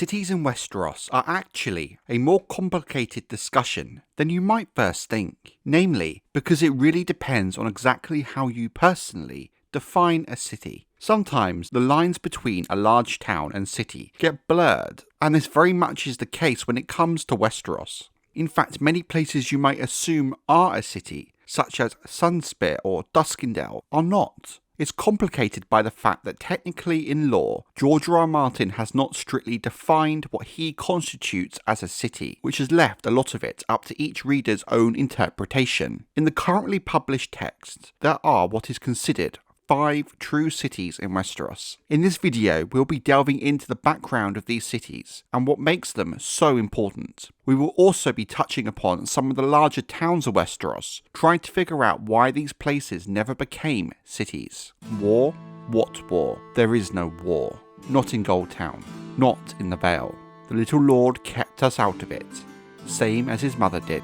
cities in Westeros are actually a more complicated discussion than you might first think, namely because it really depends on exactly how you personally define a city. Sometimes the lines between a large town and city get blurred, and this very much is the case when it comes to Westeros. In fact, many places you might assume are a city, such as Sunspear or Duskendale, are not. It's complicated by the fact that technically in law, George R.R. Martin has not strictly defined what he constitutes as a city, which has left a lot of it up to each reader's own interpretation. In the currently published text, there are what is considered 5 true cities in Westeros. In this video, we'll be delving into the background of these cities and what makes them so important. We will also be touching upon some of the larger towns of Westeros, trying to figure out why these places never became cities. War? What war? There is no war. Not in Gulltown. Not in the Vale. The little lord kept us out of it. Same as his mother did.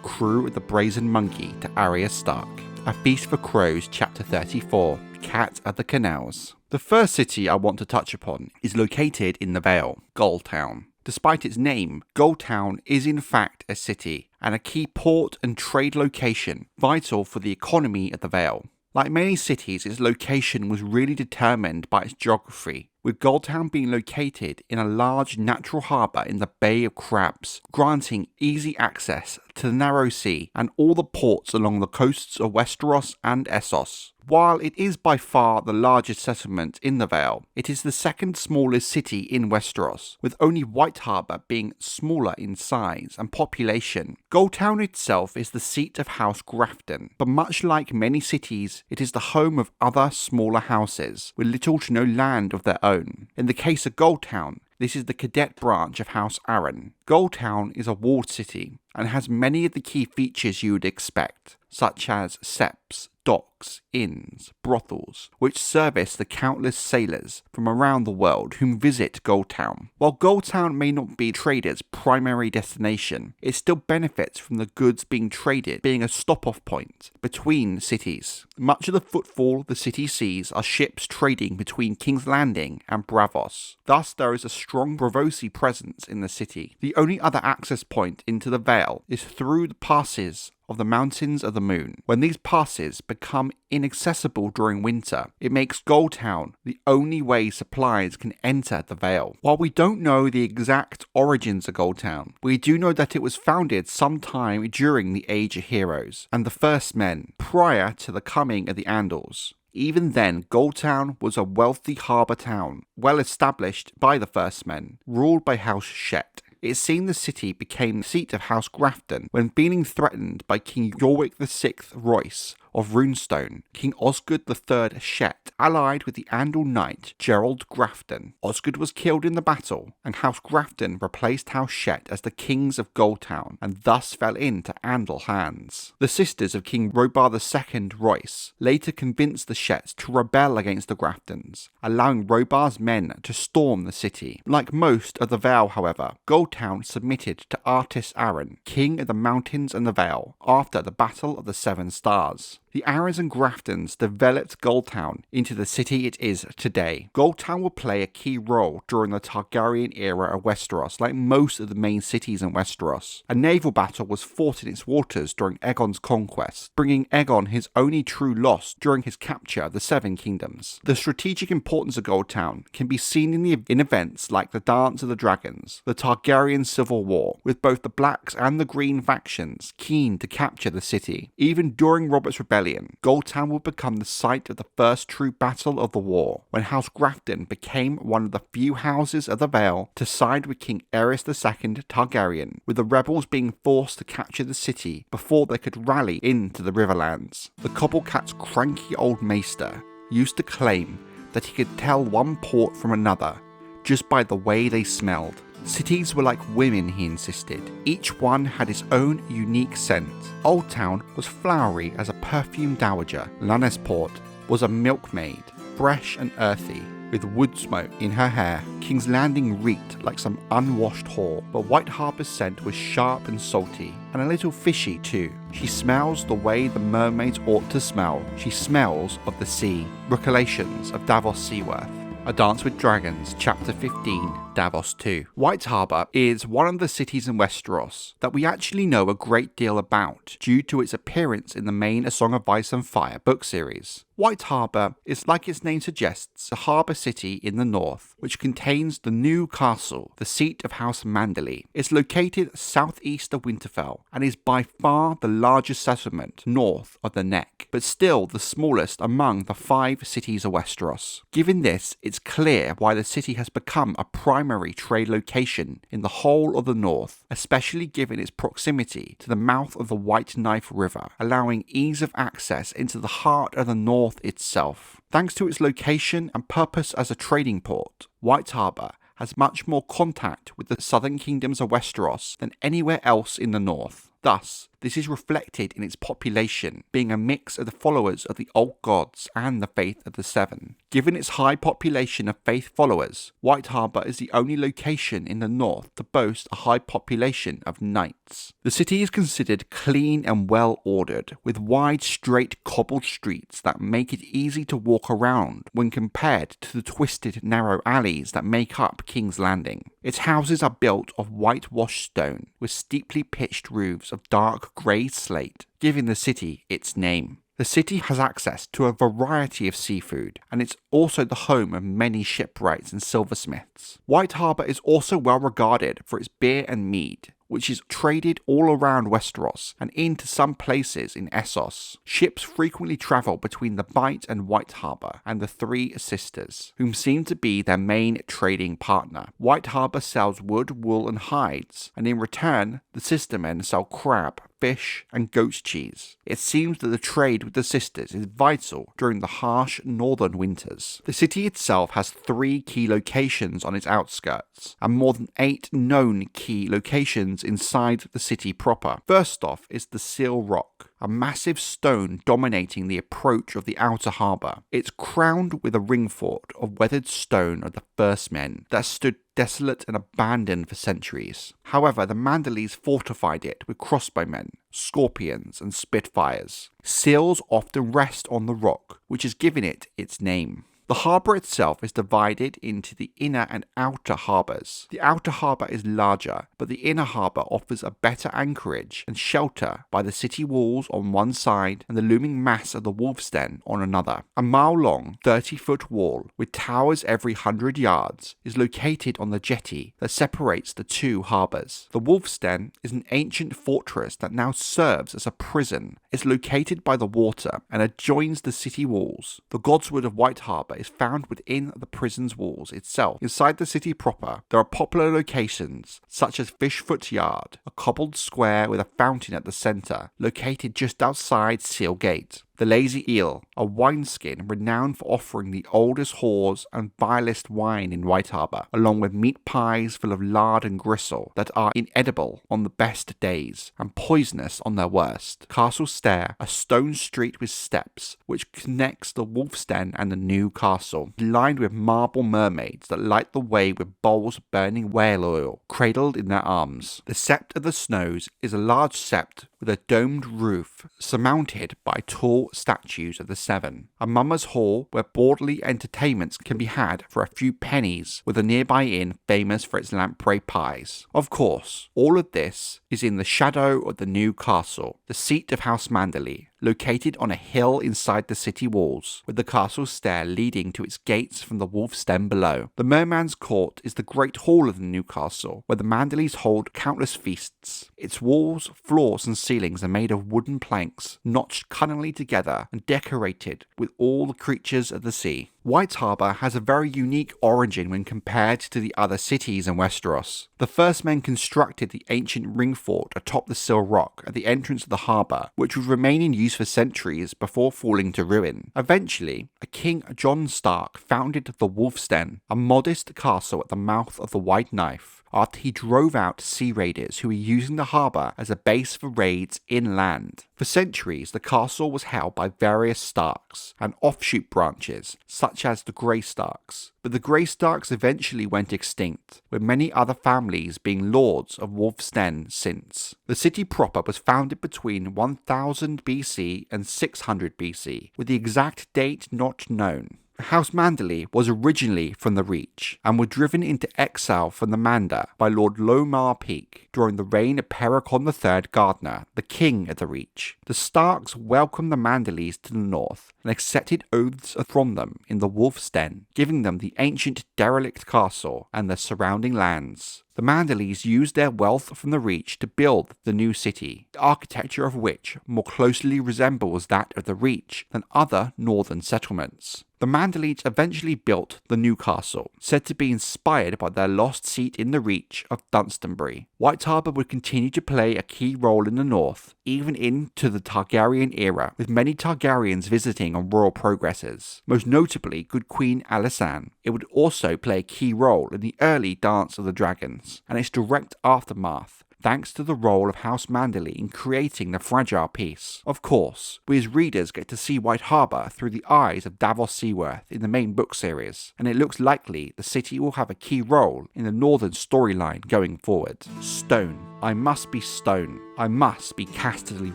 Crew of the Brazen Monkey to Arya Stark. A Feast for Crows, Chapter 34, Cat at the Canals. The first city I want to touch upon is located in the Vale, Gulltown. Despite its name, Gulltown is in fact a city, and a key port and trade location, vital for the economy of the Vale. Like many cities, its location was really determined by its geography, with Gulltown being located in a large natural harbour in the Bay of Crabs, granting easy access to the narrow sea and all the ports along the coasts of Westeros and Essos. While it is by far the largest settlement in the Vale, it is the second smallest city in Westeros, with only White Harbour being smaller in size and population. Gulltown itself is the seat of House Grafton, but much like many cities, it is the home of other smaller houses, with little to no land of their own. In the case of Gulltown, this is the cadet branch of House Arryn. Gulltown is a walled city and has many of the key features you would expect, such as septs, docks, inns, brothels, which service the countless sailors from around the world whom visit Gulltown. While Gulltown may not be traders' primary destination, it still benefits from the goods being traded being a stop-off point between cities. Much of the footfall the city sees are ships trading between King's Landing and Braavos. Thus, there is a strong Braavosi presence in the city. The only other access point into the Vale is through the passes of the Mountains of the Moon. When these passes become inaccessible during winter, it makes Gulltown the only way supplies can enter the Vale. While we don't know the exact origins of Gulltown, we do know that it was founded sometime during the Age of Heroes and the First Men, prior to the coming of the Andals. Even then, Gulltown was a wealthy harbour town, well established by the First Men, ruled by House Shet. It seemed the city became the seat of House Grafton when feeling threatened by King Yorwick VI Royce of Runestone. King Osgood III Shet allied with the Andal knight Gerald Grafton. Osgood was killed in the battle, and House Grafton replaced House Shet as the kings of Gulltown, and thus fell into Andal hands. The sisters of King Robar II Royce later convinced the Shets to rebel against the Graftons, allowing Robar's men to storm the city. Like most of the Vale, however, Gulltown submitted to Artis Arryn, king of the Mountains and the Vale, after the Battle of the Seven Stars. The Arryns and Graftons developed Gulltown into the city it is today. Gulltown will play a key role during the Targaryen era of Westeros, like most of the main cities in Westeros. A naval battle was fought in its waters during Aegon's conquest, bringing Aegon his only true loss during his capture of the Seven Kingdoms. The strategic importance of Gulltown can be seen in events like the Dance of the Dragons, the Targaryen Civil War, with both the Blacks and the Green factions keen to capture the city. Even during Robert's Rebellion, Gulltown would become the site of the first true battle of the war, when House Grafton became one of the few houses of the Vale to side with King Aerys II Targaryen, with the rebels being forced to capture the city before they could rally into the Riverlands. The Cobblecat's cranky old maester used to claim that he could tell one port from another just by the way they smelled. Cities were like women, he insisted. Each one had its own unique scent. Oldtown was flowery as a perfumed dowager. Lannisport was a milkmaid, fresh and earthy, with wood smoke in her hair. King's Landing reeked like some unwashed whore, but White Harbour's scent was sharp and salty, and a little fishy too. She smells the way the mermaids ought to smell. She smells of the sea. Recollections of Davos Seaworth. A Dance with Dragons, Chapter 15, Davos too. White Harbour is one of the cities in Westeros that we actually know a great deal about due to its appearance in the main A Song of Ice and Fire book series. White Harbour is, like its name suggests, a harbour city in the north, which contains the new castle, the seat of House Manderley. It's located southeast of Winterfell and is by far the largest settlement north of the Neck, but still the smallest among the 5 cities of Westeros. Given this, it's clear why the city has become a primary trade location in the whole of the north, especially given its proximity to the mouth of the White Knife River, allowing ease of access into the heart of the north itself. Thanks to its location and purpose as a trading port, White Harbour has much more contact with the southern kingdoms of Westeros than anywhere else in the north. Thus, this is reflected in its population being a mix of the followers of the old gods and the faith of the Seven. Given its high population of faith followers, White Harbour is the only location in the north to boast a high population of knights. The city is considered clean and well ordered, with wide straight cobbled streets that make it easy to walk around when compared to the twisted narrow alleys that make up King's Landing. Its houses are built of whitewashed stone with steeply pitched roofs of dark grey slate, giving the city its name. The city has access to a variety of seafood, and it's also the home of many shipwrights and silversmiths. White Harbour is also well regarded for its beer and mead, which is traded all around Westeros and into some places in Essos. Ships frequently travel between the Bight and White Harbour and the Three Sisters, whom seem to be their main trading partner. White Harbour sells wood, wool and hides, and in return, the Sistermen sell crab, fish and goat's cheese. It seems that the trade with the sisters is vital during the harsh northern winters. The city itself has 3 key locations on its outskirts, and more than 8 known key locations inside the city proper. First off is the Seal Rock, a massive stone dominating the approach of the outer harbour. It's crowned with a ring fort of weathered stone of the first men that stood desolate and abandoned for centuries. However, the Manderleys fortified it with crossbowmen, scorpions and spitfires. Seals often rest on the rock, which has given it its name. The harbour itself is divided into the inner and outer harbours. The outer harbour is larger, but the inner harbour offers a better anchorage and shelter by the city walls on one side and the looming mass of the Wolf's Den on another. A mile-long, 30-foot wall with towers every 100 yards is located on the jetty that separates the 2 harbours. The Wolf's Den is an ancient fortress that now serves as a prison. It's located by the water and adjoins the city walls. The Godswood of White Harbour is found within the prison's walls itself. Inside the city proper, there are popular locations such as Fishfoot Yard, a cobbled square with a fountain at the centre, located just outside Seal Gate. The Lazy Eel, a wineskin renowned for offering the oldest whores and vilest wine in White Harbour, along with meat pies full of lard and gristle that are inedible on the best days and poisonous on their worst. Castle Stair, a stone street with steps which connects the Wolf's Den and the new castle, lined with marble mermaids that light the way with bowls of burning whale oil cradled in their arms. The Sept of the Snows is a large sept with a domed roof surmounted by tall statues of the Seven. A mummers' hall where bawdy entertainments can be had for a few pennies, with a nearby inn famous for its lamprey pies. Of course, all of this is in the shadow of the new castle, the seat of House Manderley, located on a hill inside the city walls, with the castle stair leading to its gates from the Wolf's Den below. The Merman's Court is the great hall of the new castle, where the Manderleys hold countless feasts. Its walls, floors and ceilings are made of wooden planks, notched cunningly together and decorated with all the creatures of the sea. White Harbour has a very unique origin when compared to the other cities in Westeros. The first men constructed the ancient ring fort atop the Seal Rock at the entrance of the harbour, which would remain in use for centuries before falling to ruin. Eventually, a King John Stark founded the Wolf's Den, a modest castle at the mouth of the White Knife, after he drove out sea raiders who were using the harbour as a base for raids inland. For centuries, the castle was held by various Starks and offshoot branches, such as the Grey Starks. But the Grey Starks eventually went extinct, with many other families being lords of Wolf's Den since. The city proper was founded between 1000 BC and 600 BC, with the exact date not known. House Manderley was originally from the Reach and were driven into exile from the Mander by Lord Lomar Peak during the reign of Pericon III Gardner, the king of the Reach. The Starks welcomed the Manderleys to the north and accepted oaths from them in the Wolf's Den, giving them the ancient derelict castle and the surrounding lands. The Manderleys used their wealth from the Reach to build the new city, the architecture of which more closely resembles that of the Reach than other northern settlements. The Manderleys eventually built the new castle, said to be inspired by their lost seat in the Reach of Dunstanbury. White Harbour would continue to play a key role in the north, even into the Targaryen era, with many Targaryens visiting on royal progresses, most notably Good Queen Alysanne. It would also play a key role in the early Dance of the Dragons, and its direct aftermath, thanks to the role of House Manderley in creating the fragile peace. Of course, we as readers get to see White Harbour through the eyes of Davos Seaworth in the main book series, and it looks likely the city will have a key role in the northern storyline going forward. Stone. I must be stone. I must be Casterly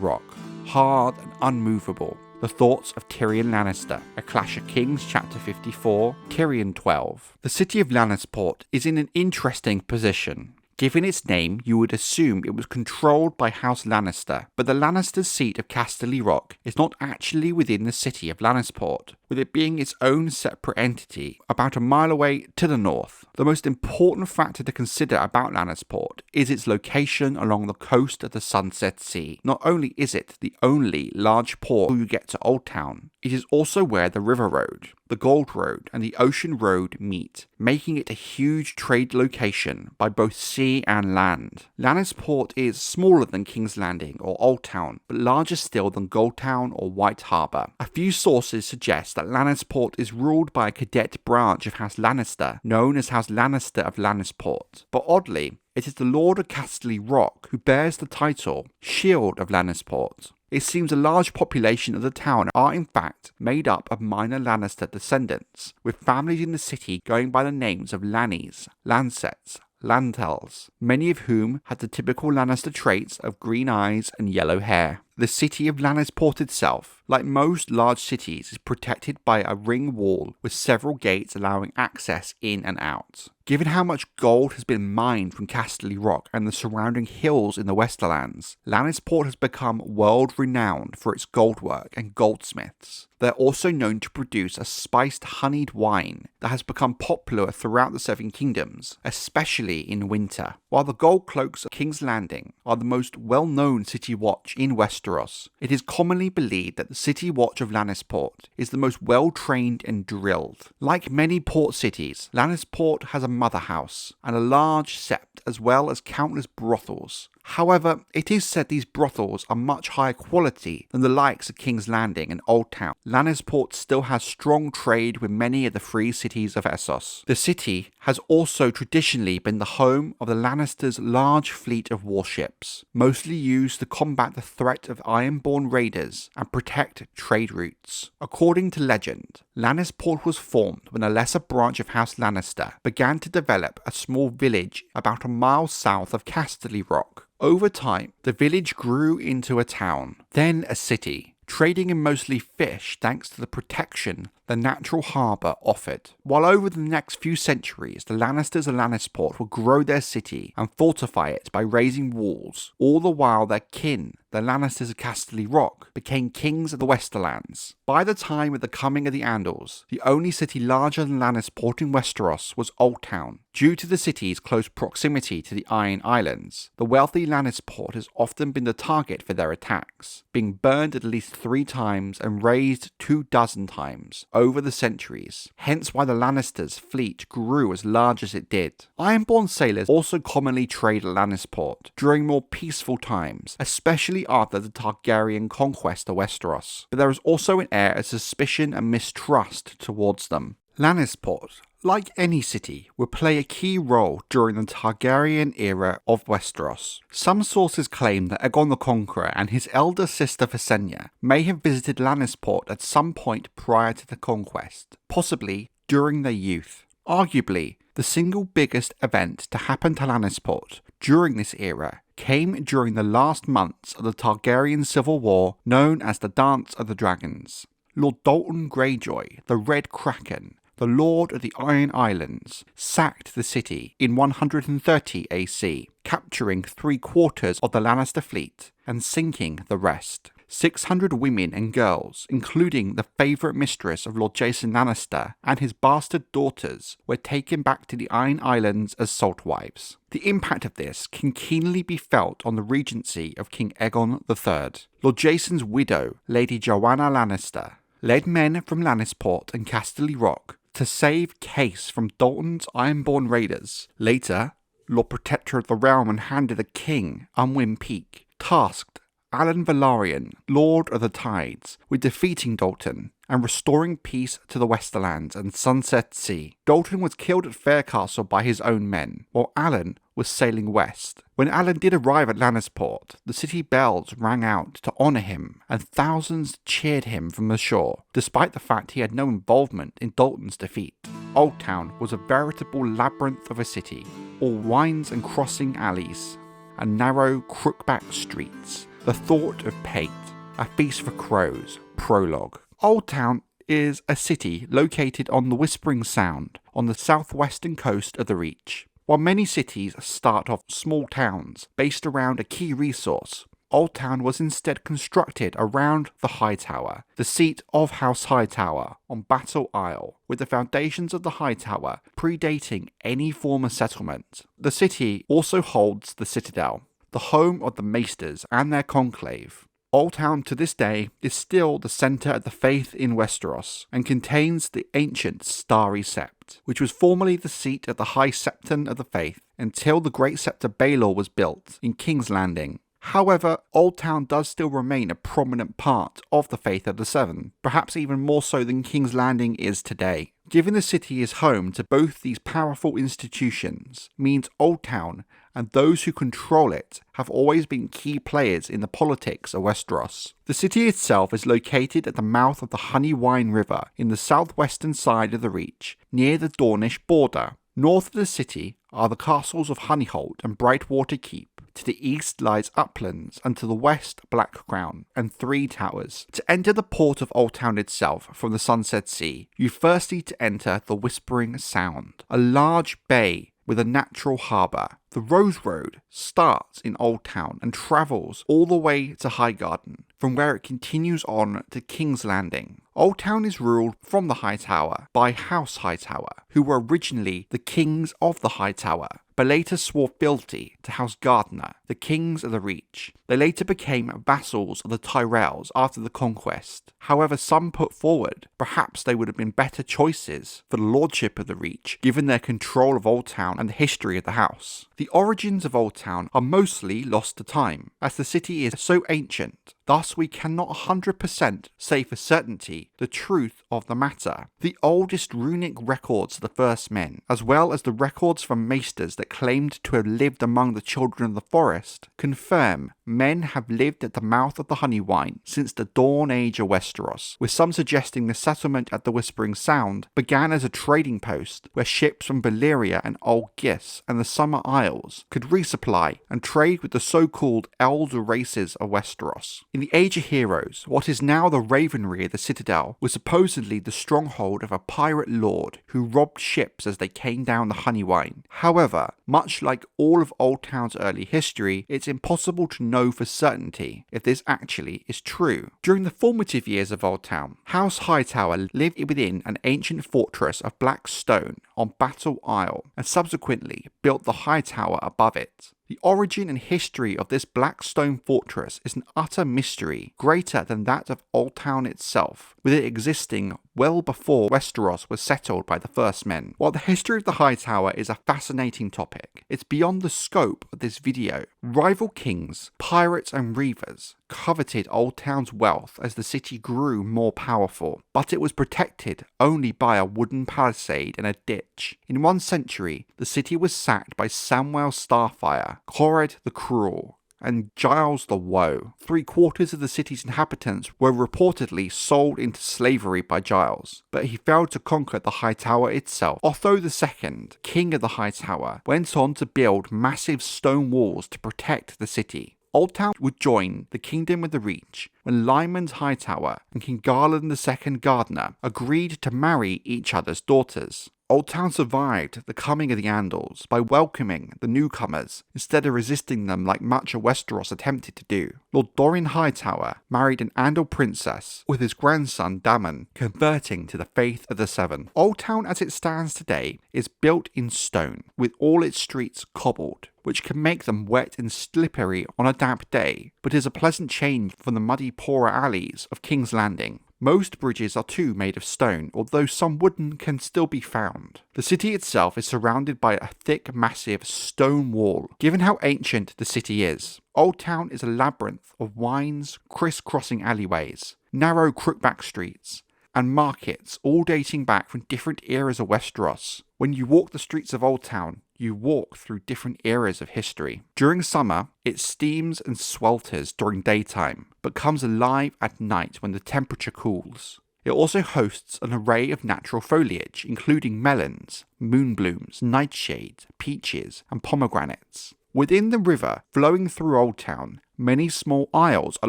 Rock. Hard and unmovable. The Thoughts of Tyrion Lannister, A Clash of Kings, Chapter 54, Tyrion 12. The city of Lannisport is in an interesting position. Given its name, you would assume it was controlled by House Lannister, but the Lannisters' seat of Casterly Rock is not actually within the city of Lannisport, with it being its own separate entity about a mile away to the north. The most important factor to consider about Lannisport is its location along the coast of the Sunset Sea. Not only is it the only large port you get to Oldtown, it is also where the River Road, the Gold Road, and the Ocean Road meet, making it a huge trade location by both sea and land. Lannisport is smaller than King's Landing or Oldtown, but larger still than Gulltown or White Harbour. A few sources suggest that Lannisport is ruled by a cadet branch of House Lannister, known as House Lannister of Lannisport. But oddly, it is the Lord of Casterly Rock who bears the title Shield of Lannisport. It seems a large population of the town are in fact made up of minor Lannister descendants, with families in the city going by the names of Lannys, Lancets, Lantels, many of whom had the typical Lannister traits of green eyes and yellow hair. The city of Lannisport itself, like most large cities, is protected by a ring wall with several gates allowing access in and out. Given how much gold has been mined from Casterly Rock and the surrounding hills in the Westerlands, Lannisport has become world-renowned for its goldwork and goldsmiths. They're also known to produce a spiced honeyed wine that has become popular throughout the Seven Kingdoms, especially in winter. While the gold cloaks of King's Landing are the most well-known city watch in Westeros, it is commonly believed that the city watch of Lannisport is the most well-trained and drilled. Like many port cities, Lannisport has a mother house and a large sept as well as countless brothels. However, it is said these brothels are much higher quality than the likes of King's Landing and Oldtown. Lannisport still has strong trade with many of the free cities of Essos. The city has also traditionally been the home of the Lannisters' large fleet of warships, mostly used to combat the threat of Ironborn raiders and protect trade routes. According to legend, Lannisport was formed when a lesser branch of House Lannister began to develop a small village about a mile south of Casterly Rock. Over time, the village grew into a town, then a city, trading in mostly fish thanks to the protection the natural harbour offered. While over the next few centuries, the Lannisters of Lannisport would grow their city and fortify it by raising walls, all the while their kin, the Lannisters of Casterly Rock, became kings of the Westerlands. By the time of the coming of the Andals, the only city larger than Lannisport in Westeros was Oldtown. Due to the city's close proximity to the Iron Islands, the wealthy Lannisport has often been the target for their attacks, being burned at least 3 times and razed 24 times over the centuries, hence why the Lannisters' fleet grew as large as it did. Ironborn sailors also commonly trade at Lannisport during more peaceful times, especially after the Targaryen conquest of Westeros, but there is also an air of suspicion and mistrust towards them. Lannisport, like any city, would play a key role during the Targaryen era of Westeros. Some sources claim that Aegon the Conqueror and his elder sister Visenya may have visited Lannisport at some point prior to the conquest, possibly during their youth. Arguably, the single biggest event to happen to Lannisport during this era came during the last months of the Targaryen civil war known as the Dance of the Dragons. Lord Dalton Greyjoy, the Red Kraken, the Lord of the Iron Islands, sacked the city in 130 AC, capturing 3/4 of the Lannister fleet and sinking the rest. 600 women and girls, including the favourite mistress of Lord Jason Lannister and his bastard daughters, were taken back to the Iron Islands as salt wives. The impact of this can keenly be felt on the regency of King Aegon III. Lord Jason's widow, Lady Joanna Lannister, led men from Lannisport and Casterly Rock to save Case from Dalton's Ironborn raiders. Later, Lord Protector of the Realm and Hand of the King, Unwin Peake, tasked Alan Velaryon, Lord of the Tides, with defeating Dalton and restoring peace to the Westerlands and Sunset Sea. Dalton was killed at Faircastle by his own men, while Alan was sailing west. When Alan did arrive at Lannisport, the city bells rang out to honour him, and thousands cheered him from the shore, despite the fact he had no involvement in Dalton's defeat. Oldtown was a veritable labyrinth of a city, all wines and crossing alleys, and narrow, crookback streets. The Thought of Pate, A Feast for Crows, Prologue. Oldtown is a city located on the Whispering Sound on the southwestern coast of the Reach. While many cities start off small towns based around a key resource, Oldtown was instead constructed around the Hightower, the seat of House Hightower on Battle Isle, with the foundations of the Hightower predating any former settlement. The city also holds the Citadel, the home of the Maesters and their conclave. Oldtown to this day is still the centre of the faith in Westeros and contains the ancient Starry Sept, which was formerly the seat of the High Septon of the Faith until the Great Sept of Baelor was built in King's Landing. However, Oldtown does still remain a prominent part of the Faith of the Seven, perhaps even more so than King's Landing is today. Given the city is home to both these powerful institutions, means Oldtown and those who control it have always been key players in the politics of Westeros. The city itself is located at the mouth of the Honeywine River in the southwestern side of the Reach, near the Dornish border. North of the city are the castles of Honeyholt and Brightwater Keep. To the east lies Uplands, and to the west Blackcrown and Three Towers. To enter the port of Oldtown itself from the Sunset Sea, you first need to enter the Whispering Sound, a large bay with a natural harbour. The Rose Road starts in Oldtown and travels all the way to Highgarden, from where it continues on to King's Landing. Oldtown is ruled from the Hightower by House Hightower, who were originally the kings of the Hightower, but later swore fealty to House Gardner, the kings of the Reach. They later became vassals of the Tyrells after the conquest. However, some put forward perhaps they would have been better choices for the lordship of the Reach, given their control of Oldtown and the history of the house. The origins of Oldtown are mostly lost to time, as the city is so ancient. Thus, we cannot 100% say for certainty the truth of the matter. The oldest runic records of the First Men, as well as the records from maesters that claimed to have lived among the children of the forest, confirm men have lived at the mouth of the Honeywine since the dawn age of Westeros, with some suggesting the settlement at the Whispering Sound began as a trading post where ships from Valyria and Old Gis and the Summer Isles could resupply and trade with the so-called elder races of Westeros. In the Age of Heroes, what is now the Ravenry of the Citadel was supposedly the stronghold of a pirate lord who robbed ships as they came down the Honeywine. However, much like all of Oldtown's early history, it's impossible to know for certainty if this actually is true. During the formative years of Oldtown, House Hightower lived within an ancient fortress of black stone on Battle Isle, and subsequently built the Hightower above it. The origin and history of this black stone fortress is an utter mystery, greater than that of Oldtown itself, with it existing well before Westeros was settled by the First Men. While the history of the Hightower is a fascinating topic, it's beyond the scope of this video. Rival kings, pirates and reavers coveted Oldtown's wealth as the city grew more powerful, but it was protected only by a wooden palisade and a ditch. In 1 century, the city was sacked by Samwell Starfire, Corred the Cruel, and Giles the Woe. 3/4 of the city's inhabitants were reportedly sold into slavery by Giles, but he failed to conquer the Hightower itself. Otho II, king of the Hightower, went on to build massive stone walls to protect the city. Oldtown would join the Kingdom of the Reach when Lyman's Hightower and King Garland II Gardner agreed to marry each other's daughters. Oldtown survived the coming of the Andals by welcoming the newcomers instead of resisting them like much of Westeros attempted to do. Lord Doran Hightower married an Andal princess, with his grandson Daemon converting to the faith of the Seven. Oldtown as it stands today is built in stone, with all its streets cobbled, which can make them wet and slippery on a damp day, but is a pleasant change from the muddy poorer alleys of King's Landing. Most bridges are too made of stone, although some wooden can still be found. The city itself is surrounded by a thick, massive stone wall, given how ancient the city is. Oldtown is a labyrinth of wynds, criss-crossing alleyways, narrow crookback streets, and markets all dating back from different eras of Westeros. When you walk the streets of Oldtown, you walk through different eras of history. During summer, it steams and swelters during daytime, but comes alive at night when the temperature cools. It also hosts an array of natural foliage, including melons, moonblooms, nightshades, peaches, and pomegranates. Within the river flowing through Oldtown, many small isles are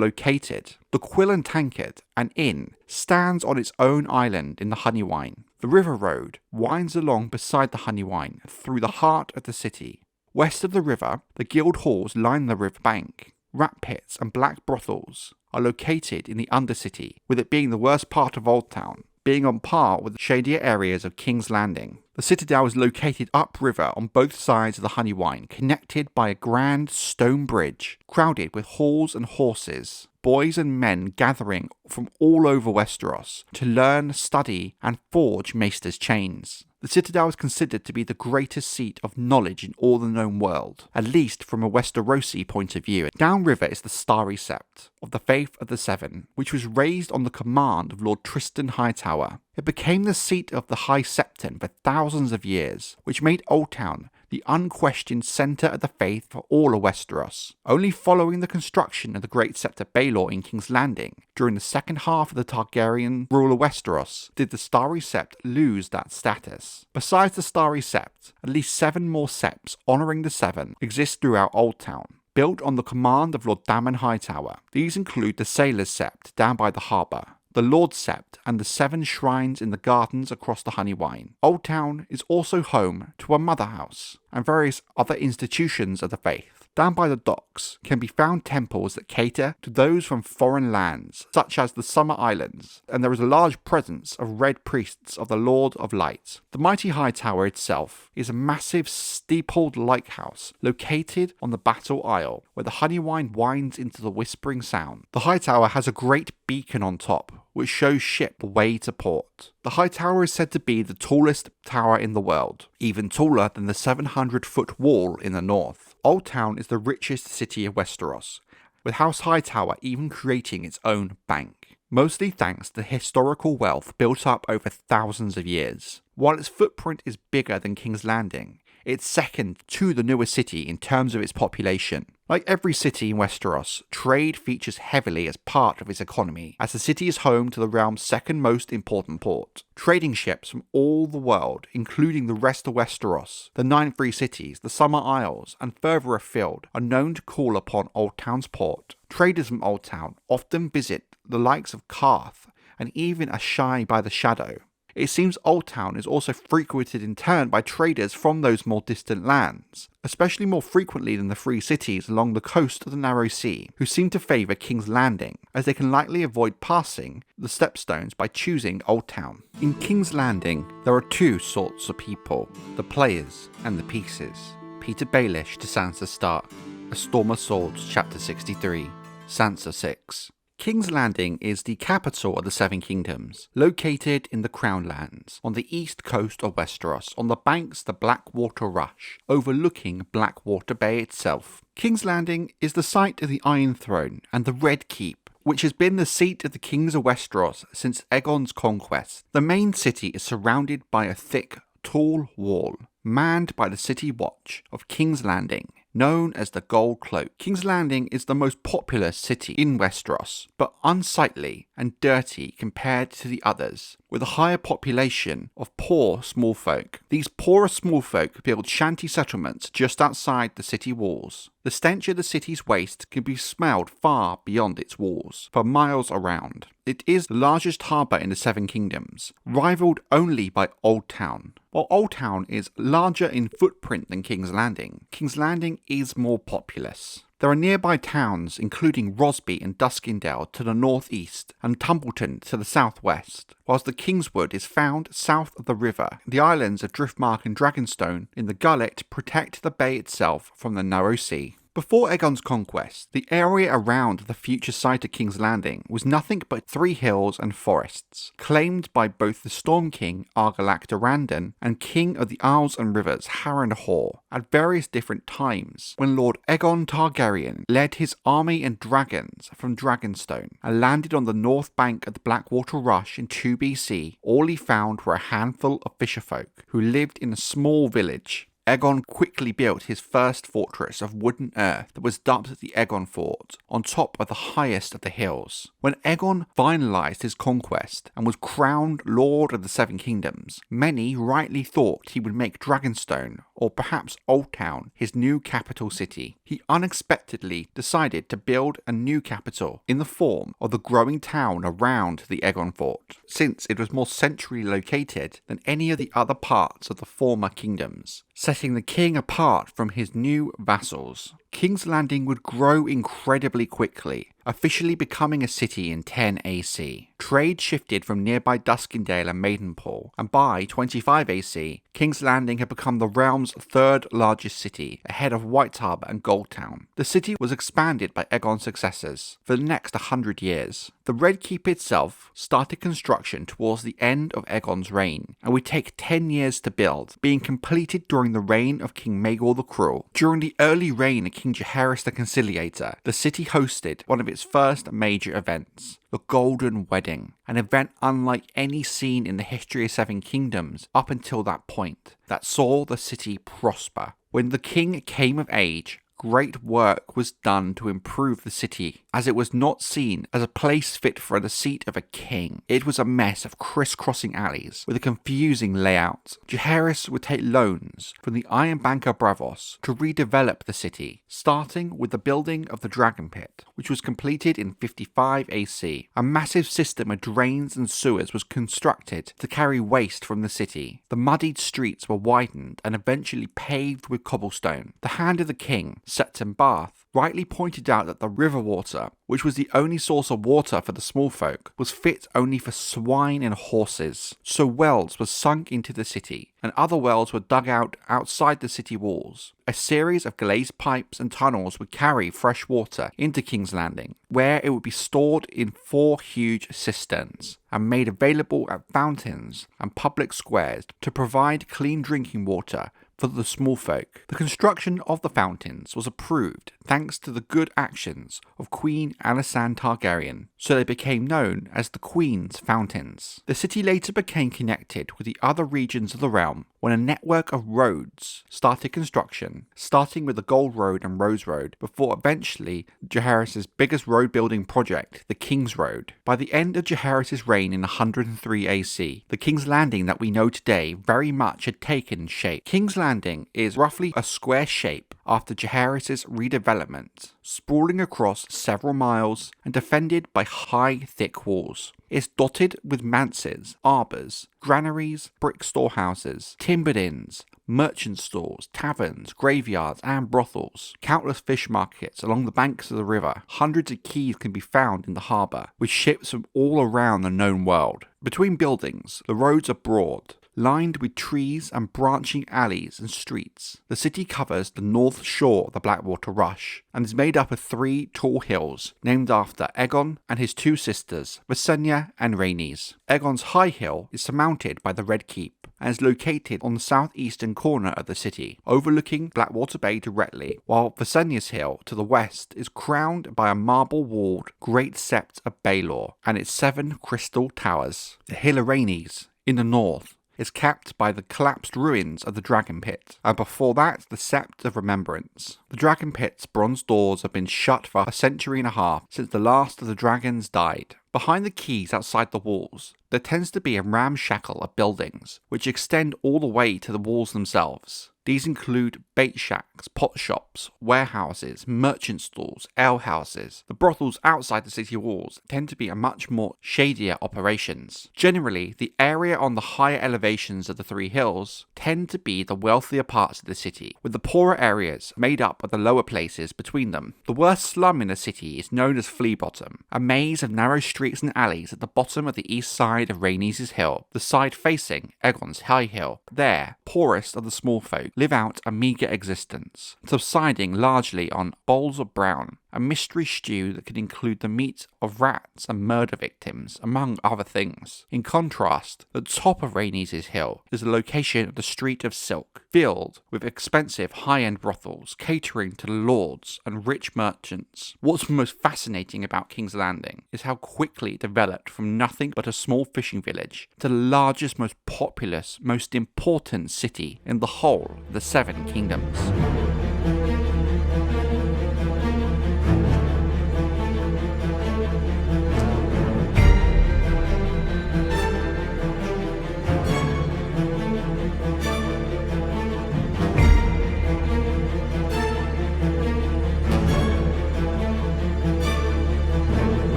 located. The Quill and Tankard, an inn, stands on its own island in the Honeywine. The river road winds along beside the Honeywine through the heart of the city. West of the river, the guild halls line the river bank. Rat pits and black brothels are located in the Undercity, with it being the worst part of Oldtown, being on par with the shadier areas of King's Landing. The citadel is located upriver on both sides of the Honeywine, connected by a grand stone bridge, crowded with halls and horses. Boys and men gathering from all over Westeros to learn, study, and forge Maester's chains. The citadel is considered to be the greatest seat of knowledge in all the known world, at least from a Westerosi point of view. Downriver is the Starry Sept of the Faith of the Seven, which was raised on the command of Lord Tristan Hightower. It became the seat of the High Septon for thousands of years, which made Oldtown the unquestioned centre of the faith for all of Westeros. Only following the construction of the Great Sept of Baelor in King's Landing, during the second half of the Targaryen rule of Westeros, did the Starry Sept lose that status. Besides the Starry Sept, at least 7 more septs honouring the Seven exist throughout Oldtown, built on the command of Lord Daemon Hightower. These include the Sailor's Sept down by the harbour, the Lord's Sept, and the 7 shrines in the gardens across the Honeywine. Oldtown is also home to a mother house and various other institutions of the faith. Down by the docks can be found temples that cater to those from foreign lands, such as the Summer Islands, and there is a large presence of red priests of the Lord of Light. The mighty High Tower itself is a massive steepled lighthouse located on the Battle Isle, where the Honeywine winds into the Whispering Sound. The High Tower has a great beacon on top, which shows ship the way to port. The High Tower is said to be the tallest tower in the world, even taller than the 700-foot wall in the north. Oldtown is the richest city of Westeros, with House Hightower even creating its own bank, mostly thanks to the historical wealth built up over thousands of years. While its footprint is bigger than King's Landing, it's second to the newer city in terms of its population. Like every city in Westeros, trade features heavily as part of its economy, as the city is home to the realm's second most important port. Trading ships from all the world, including the rest of Westeros, the 9 free cities, the Summer Isles, and further afield, are known to call upon Oldtown's port. Traders from Oldtown often visit the likes of Karth, and even Ashai by the Shadow. It seems Oldtown is also frequented in turn by traders from those more distant lands, especially more frequently than the free cities along the coast of the Narrow Sea, who seem to favour King's Landing, as they can likely avoid passing the stepstones by choosing Oldtown. In King's Landing, there are 2 sorts of people, the players and the pieces. Peter Baelish to Sansa Stark, A Storm of Swords, Chapter 63, Sansa 6. King's Landing is the capital of the Seven Kingdoms, located in the Crown Lands, on the east coast of Westeros, on the banks of the Blackwater Rush, overlooking Blackwater Bay itself. King's Landing is the site of the Iron Throne and the Red Keep, which has been the seat of the kings of Westeros since Aegon's conquest. The main city is surrounded by a thick, tall wall, manned by the City Watch of King's Landing, known as the Gold Cloak. King's Landing is the most populous city in Westeros, but unsightly and dirty compared to the others. with a higher population of poor small folk. These poorer small folk build shanty settlements just outside the city walls. The stench of the city's waste can be smelled far beyond its walls, for miles around. It is the largest harbour in the Seven Kingdoms, rivaled only by Oldtown. While Oldtown is larger in footprint than King's Landing, King's Landing is more populous. There are nearby towns including Rosby and Duskendale to the northeast and Tumbleton to the southwest, whilst the Kingswood is found south of the river. The islands of Driftmark and Dragonstone in the gullet protect the bay itself from the narrow sea. Before Aegon's conquest, the area around the future site of King's Landing was nothing but 3 hills and forests, claimed by both the Storm King Argilac Durrandon and King of the Isles and Rivers Harrenhal at various different times. When Lord Aegon Targaryen led his army and dragons from Dragonstone and landed on the north bank of the Blackwater Rush in 2 BC, all he found were a handful of fisherfolk who lived in a small village. Aegon quickly built his first fortress of wooden earth that was dubbed the Aegon Fort, on top of the highest of the hills. When Aegon finalised his conquest and was crowned Lord of the Seven Kingdoms, many rightly thought he would make Dragonstone, or perhaps Oldtown, his new capital city. He unexpectedly decided to build a new capital in the form of the growing town around the Aegon Fort, since it was more centrally located than any of the other parts of the former kingdoms, setting the king apart from his new vassals. King's Landing would grow incredibly quickly, officially becoming a city in 10 AC. Trade shifted from nearby Duskendale and Maidenpool, and by 25 AC, King's Landing had become the realm's 3rd largest city, ahead of White Harbour and Gulltown. The city was expanded by Aegon's successors for the next 100 years. The Red Keep itself started construction towards the end of Aegon's reign, and would take 10 years to build, being completed during the reign of King Maegor the Cruel. During the early reign of King Jaehaerys the Conciliator, the city hosted one of its first major events, the Golden Wedding, an event unlike any seen in the history of Seven Kingdoms up until that point, that saw the city prosper. When the king came of age, great work was done to improve the city, as it was not seen as a place fit for the seat of a king. It was a mess of crisscrossing alleys with a confusing layout. Jaehaerys would take loans from the Iron Banker Bravos to redevelop the city, starting with the building of the Dragon Pit, which was completed in 55 AC. A massive system of drains and sewers was constructed to carry waste from the city. The muddied streets were widened and eventually paved with cobblestone. The hand of the king, Septon Bath, rightly pointed out that the river water, which was the only source of water for the small folk, was fit only for swine and horses. So wells were sunk into the city, and other wells were dug out outside the city walls. A series of glazed pipes and tunnels would carry fresh water into King's Landing, where it would be stored in 4 huge cisterns and made available at fountains and public squares to provide clean drinking water for the small folk. The construction of the fountains was approved thanks to the good actions of Queen Alysanne Targaryen, so they became known as the Queen's Fountains. The city later became connected with the other regions of the realm when a network of roads started construction, starting with the Gold Road and Rose Road, before eventually Jaehaerys' biggest road building project, the King's Road. By the end of Jaehaerys' reign in 103 AC, the King's Landing that we know today very much had taken shape. King's Landing is roughly a square shape after Jaehaerys' redevelopment, sprawling across several miles and defended by high, thick walls. It's dotted with manses, arbours, granaries, brick storehouses, timbered inns, merchant stores, taverns, graveyards and brothels, countless fish markets along the banks of the river. Hundreds of quays can be found in the harbour, with ships from all around the known world. Between buildings, the roads are broad, lined with trees and branching alleys and streets. The city covers the north shore of the Blackwater Rush and is made up of 3 tall hills named after Aegon and his 2 sisters, Visenya and Rhaenys. Aegon's high hill is surmounted by the Red Keep and is located on the southeastern corner of the city, overlooking Blackwater Bay directly, while Visenya's hill to the west is crowned by a marble-walled Great Sept of Baelor and its 7 crystal towers. The Hill of Rhaenys, in the north, is capped by the collapsed ruins of the Dragon Pit, and before that the Sept of Remembrance. The Dragon Pit's bronze doors have been shut for a century and a half since the last of the dragons died. Behind the quays outside the walls, there tends to be a ramshackle of buildings, which extend all the way to the walls themselves. These include bait shacks, pot shops, warehouses, merchant stalls, alehouses. The brothels outside the city walls tend to be a much more shadier operations. Generally, the area on the higher elevations of the three hills tend to be the wealthier parts of the city, with the poorer areas made up of the lower places between them. The worst slum in the city is known as Flea Bottom, a maze of narrow streets and alleys at the bottom of the east side of Rhaenys' Hill, the side facing Aegon's High Hill. There, poorest of the small folk live out a meagre existence, subsiding largely on bowls of brown, a mystery stew that could include the meat of rats and murder victims, among other things. In contrast, the top of Rhaenys' Hill is the location of the Street of Silk, filled with expensive high-end brothels catering to lords and rich merchants. What's most fascinating about King's Landing is how quickly it developed from nothing but a small fishing village to the largest, most populous, most important city in the whole of the Seven Kingdoms.